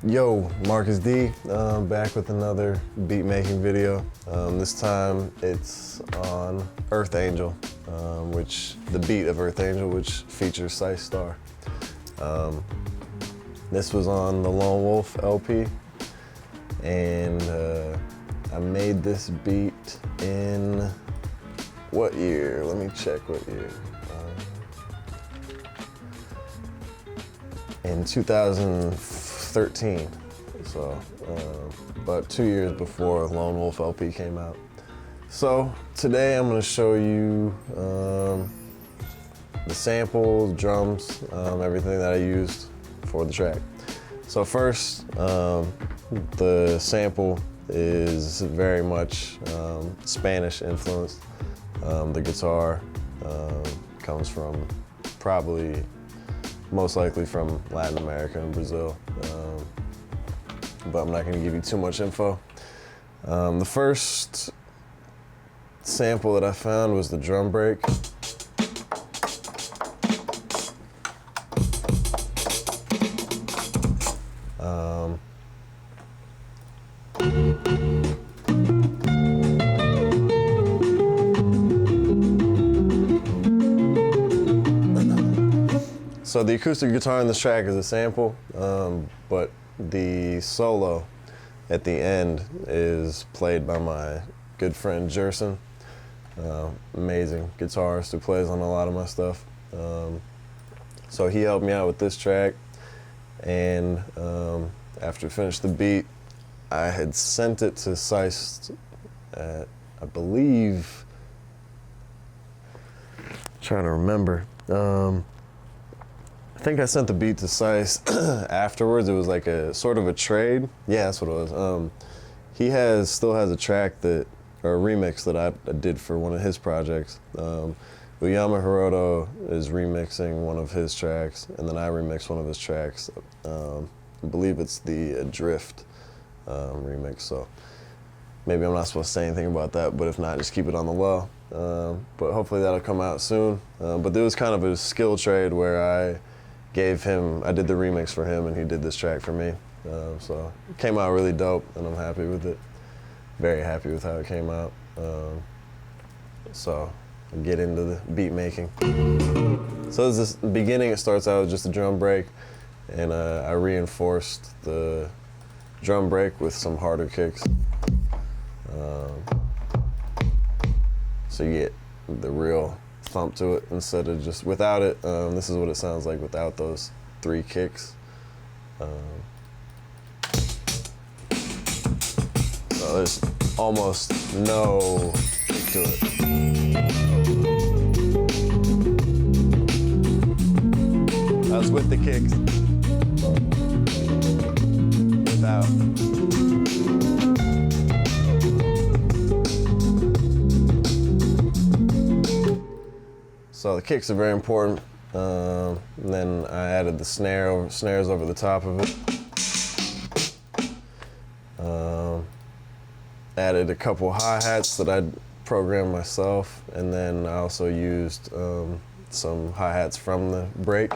Yo, Marcus D, back with another beat making video. This time it's on Earth Angel, which the beat of Earth Angel, which features Cise Star. This was on the Lone Wolf LP, and I made this beat in what year? Let me check what year. In 2013, so about 2 years before Lone Wolf LP came out. So today I'm going to show you the sample, drums, everything that I used for the track. So first, the sample is very much Spanish influenced. The guitar comes from probably most likely from Latin America and Brazil, but I'm not going to give you too much info. The first sample that I found was the drum break. So the acoustic guitar in this track is a sample, but the solo at the end is played by my good friend Jerson, amazing guitarist who plays on a lot of my stuff. So he helped me out with this track, and after I finished the beat, I had sent it to Cise at, I believe, trying to remember. I think I sent the beat to Cise afterwards. It was like a sort of a trade. Yeah, that's what it was. He still has a track or a remix that I did for one of his projects. Uyama Hiroto is remixing one of his tracks, and then I remixed one of his tracks. I believe it's the Drift remix, so maybe I'm not supposed to say anything about that, but if not, just keep it on the low. But hopefully that'll come out soon. But there was kind of a skill trade where I did the remix for him and he did this track for me. So it came out really dope and I'm happy with it. Very happy with how it came out. So I'll get into the beat making. So this beginning, it starts out with just a drum break, and I reinforced the drum break with some harder kicks. So you get the real thump to it instead of just without it. This is what it sounds like without those 3 kicks. So there's almost no kick to it. That's with the kicks. Without. So the kicks are very important. And then I added the snares over the top of it. Added a couple hi-hats that I programmed myself, and then I also used some hi-hats from the break.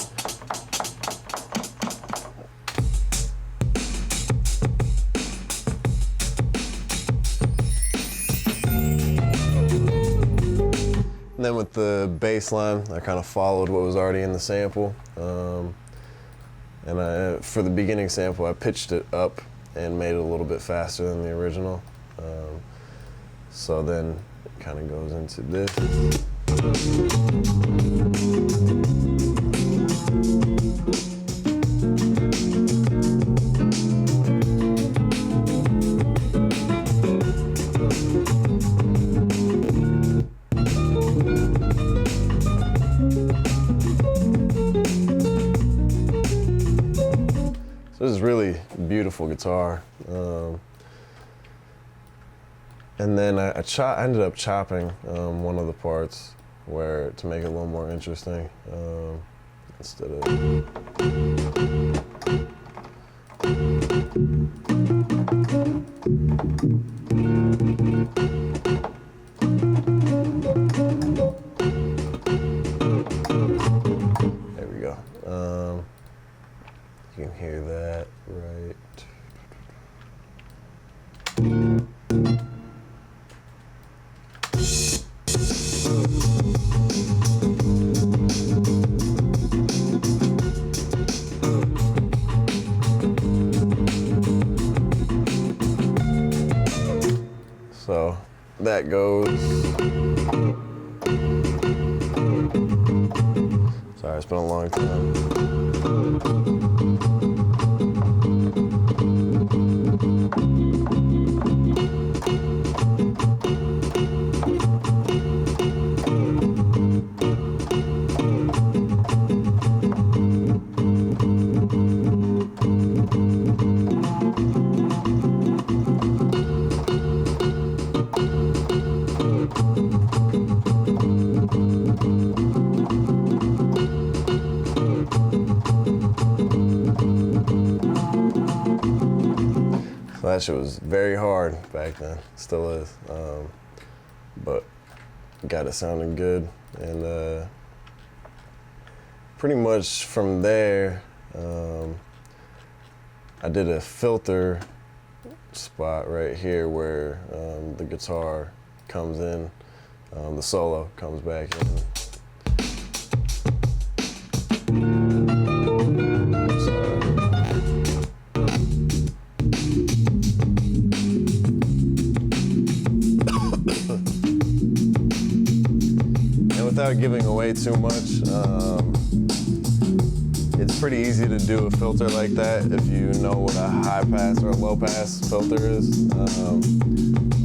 And then with the bass line, I kind of followed what was already in the sample. And for the beginning sample, I pitched it up and made it a little bit faster than the original. So then it kind of goes into this. This is really beautiful guitar. And then I ended up chopping one of the parts to make it a little more interesting instead of. There we go. You can hear that, right? So that goes. Sorry, it's been a long time. That shit was very hard back then, still is, but got it sounding good. And pretty much from there, I did a filter spot right here where the guitar comes in, the solo comes back in. Without giving away too much, it's pretty easy to do a filter like that if you know what a high pass or a low pass filter is.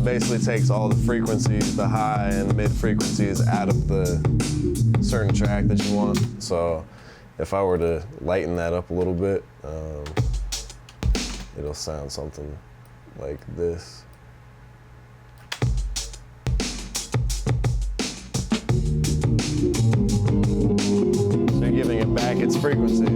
Basically takes all the frequencies, the high and mid frequencies out of the certain track that you want. So if I were to lighten that up a little bit, it'll sound something like this. Giving it back its frequency.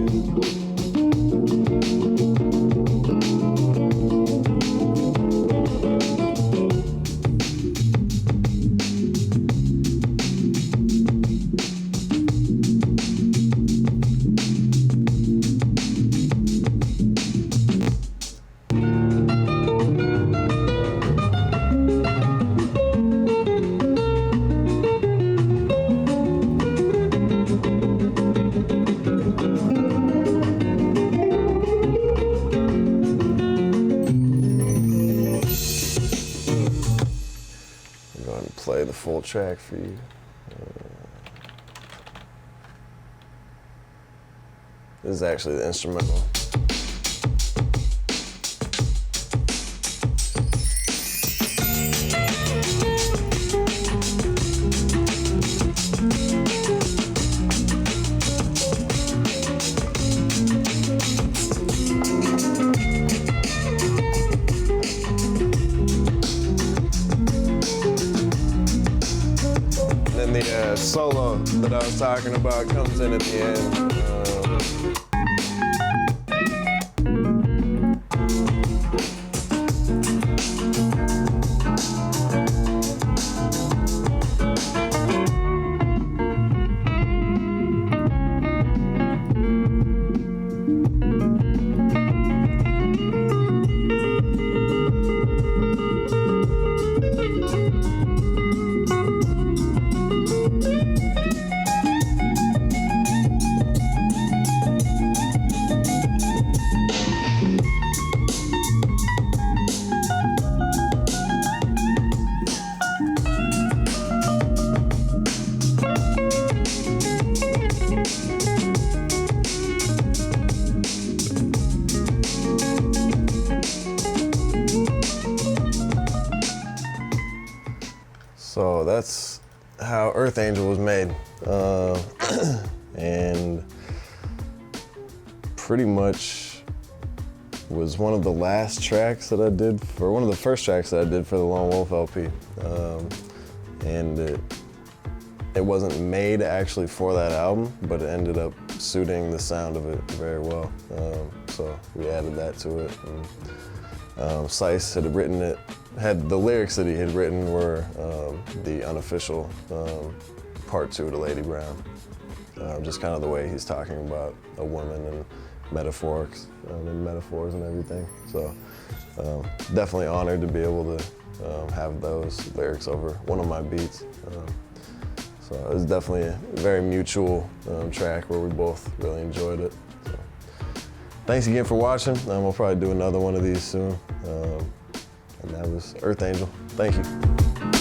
Play the full track for you. This is actually the instrumental. The solo that I was talking about comes in at the end. So that's how Earth Angel was made. And pretty much was one of the last tracks that I did, or one of the first tracks that I did for the Lone Wolf LP. And it wasn't made actually for that album, but it ended up suiting the sound of it very well. So we added that to it. And, Cise had written it, the lyrics that he had written were the unofficial part to Lady Brown. Just kind of the way he's talking about a woman and metaphors and everything. So definitely honored to be able to have those lyrics over one of my beats. So it was definitely a very mutual track where we both really enjoyed it. So, thanks again for watching. We'll probably do another one of these soon. And that was Earth Angel. Thank you.